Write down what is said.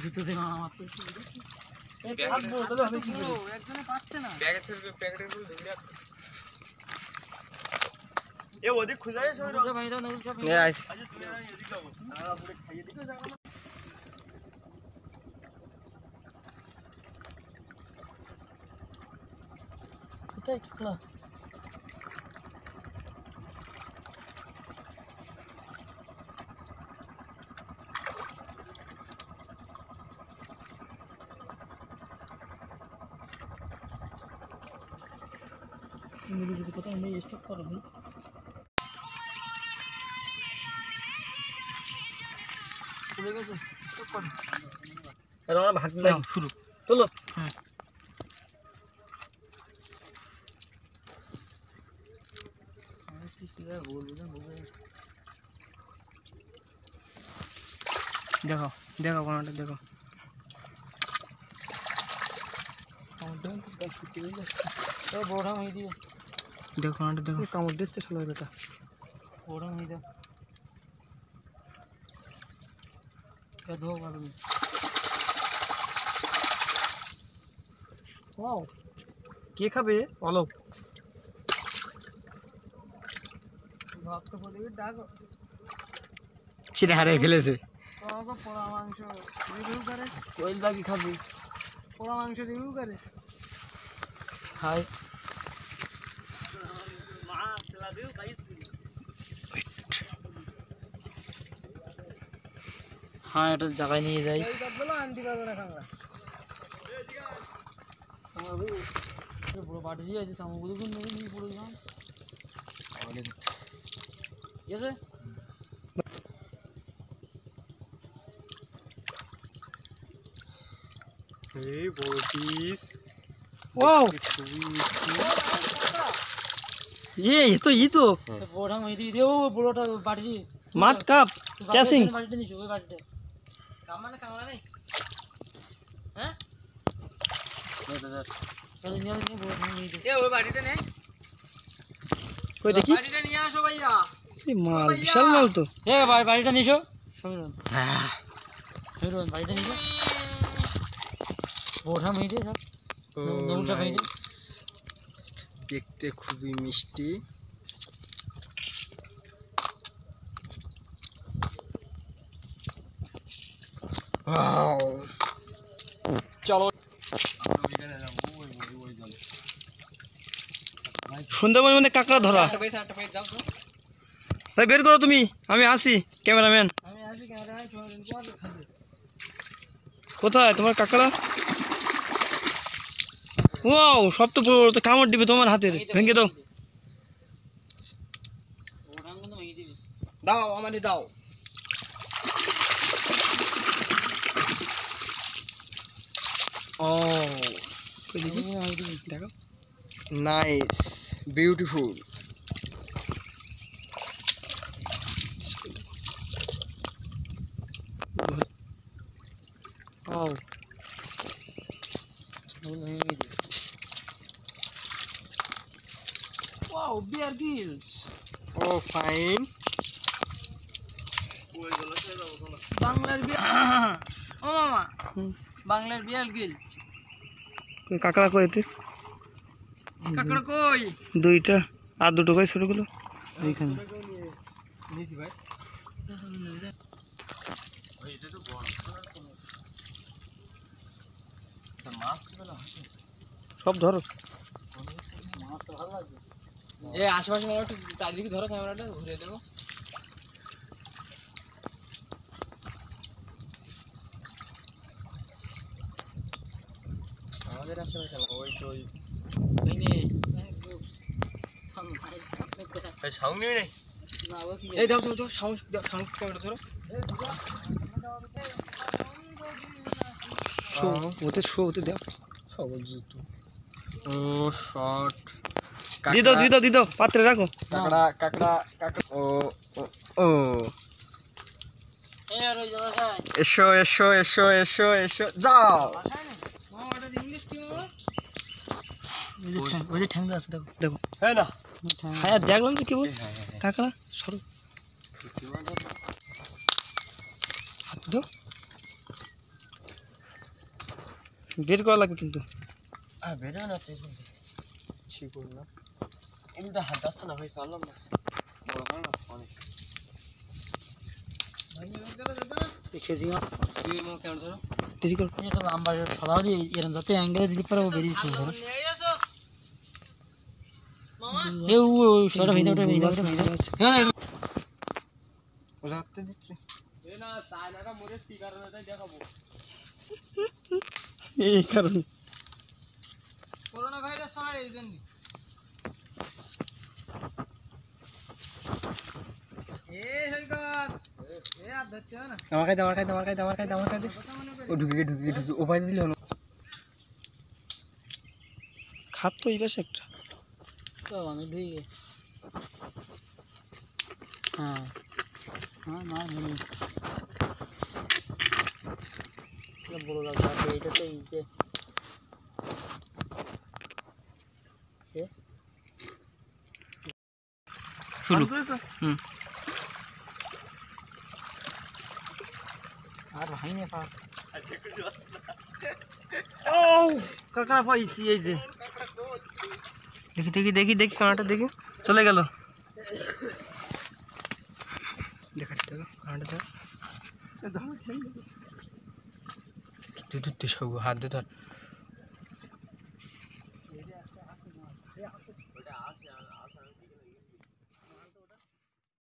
জুতো দেখো আমার তো একজনে পাচ্ছে না প্যাকেটের উপর ধরে রাখ এ ওদিক খুঁজে যায় সবাই ভাই দাও না উল্টা এ আইছে আজ তুই এদিক যাবো আমরা পুরো খাইয়ে দিতে যাব না কোথায় কাকড়া मेरी मुझे पता नहीं ये स्टॉप कर रहा हूँ चले गए स्टॉप कर अरे हमारा भाग ले शुरू चलो देखो देखो कौन देखो बोरा में दिए देखो ना देखो कामड़ दिচ্ছে শালা বেটা बोरा में दे क्या दो मालूम वाओ কে খাবে বলো ভাত তো পড়ে ডাক ছিড়ে হারিয়ে ফেলেছে বাবা পোড়া মাংস রিভিউ করে কোয়েল বাকি খাবে পোড়া মাংস রিভিউ করে हाय हाँ এটা জায়গায় নিয়ে যাই পুরো বাড়ি দিয়ে আছে সামগ্রী নিয়ে পুরো গান ঠিক আছে এই বটিস वाओ ये तो बोड़ा में दी दे वो बोड़ाटा बाटी मात कप कैसिंग बाटी नहीं वो बाटी कामना नहीं हैं चल नहीं बोड़ा में दे ए वो बाटीটা নেই কই দেখি বাটিটা নিয়ে আসো ভাইয়া এই মাল বিশাল মাল তো এ ভাই বাটিটা নিছো সমীরন সমীরন বাটিটা নিছো बोड़ा में दे सब দেখতে খুবই মিষ্টি চলো সুন্দরবন মানে কাঁকড়া ধরা ভাই বের করো তুমি আমি আসি ক্যামেরাম্যান কোথায় তোমার কাঁকড়া ওয়াও সব তো পুরো তো কামড় দিবে তোমার হাতের ভেঙে দাও দাও আমারে দাও ও দেখো নাইস বিউটিফুল ও Wow, bear gills. Oh, fine. বাংলার বিয়ার ও মামা বাংলার বিয়ার গিলস কই কাকড়া কই এতে কাকড়া কই দুইটা আর দুটো কই ছোটগুলো এইখানে নিছি ভাই ভাই এটা তো বড় মাছ গুলো সব ধরো মাছ তো ভালো লাগে এ আশেপাশে একটু চারিদিকে ধরো ক্যামেরাটা ঘুরে দেবো আমাদের আশেপাশে না ওই তো ওই সাউন্ড নেই এই দাও দাও সাউন্ড ক্যামেরা ধরো ওতে দাও সবুজ জুতো ও শট দি দাও পাত্রে রাখো কাকড়া কাকড়া কাকড়া ও ও এ আর ওই জায়গা এসো এসো এসো এসো এসো যাও মামাটা ইংলিশ কি বাবা ওই যে ঠ্যাংটা আছে দেখো দেখো হ্যাঁ না হ্যাঁ দেখলাম তো কি বল কাকড়া সরো হাত দাও বের করা লাগবে কিন্তু বেরো না তুই শিখুন না এমনিটা হাত যাচ্ছে না ভাই পারলাম না বড় কারণ অনেক খেজি কেমন ধরো দেরি কর এটা লম্বা সদা দিয়ে এরকম যাতে অ্যাঙ্গেলে দিলে পরে ও বেরিয়ে পড়বে এ ও সরা ভিতরে ও যাতে দিচ্ছে এ না চায়নাটা মরে কি কারণে তাই দেখাবো এই কারণে করোনা ভাইরাস হয় এই জন্য এ সৈকত এ আর ধরতে না আমার কাছে ও ঢুকে ও পাইতে দিলে হলো খাত তো এই পাশে একটা তো অনেক ঢুকে হ্যাঁ হ্যাঁ মা মনে বড় গাছ এইটা তো এই যে শুরু আর ভাই না পা ও কাঁকড়া পাইছি এই যে দেখি কাঁটাটা দেখি চলে গেল কাঁটাটা তুই হাত দে ধর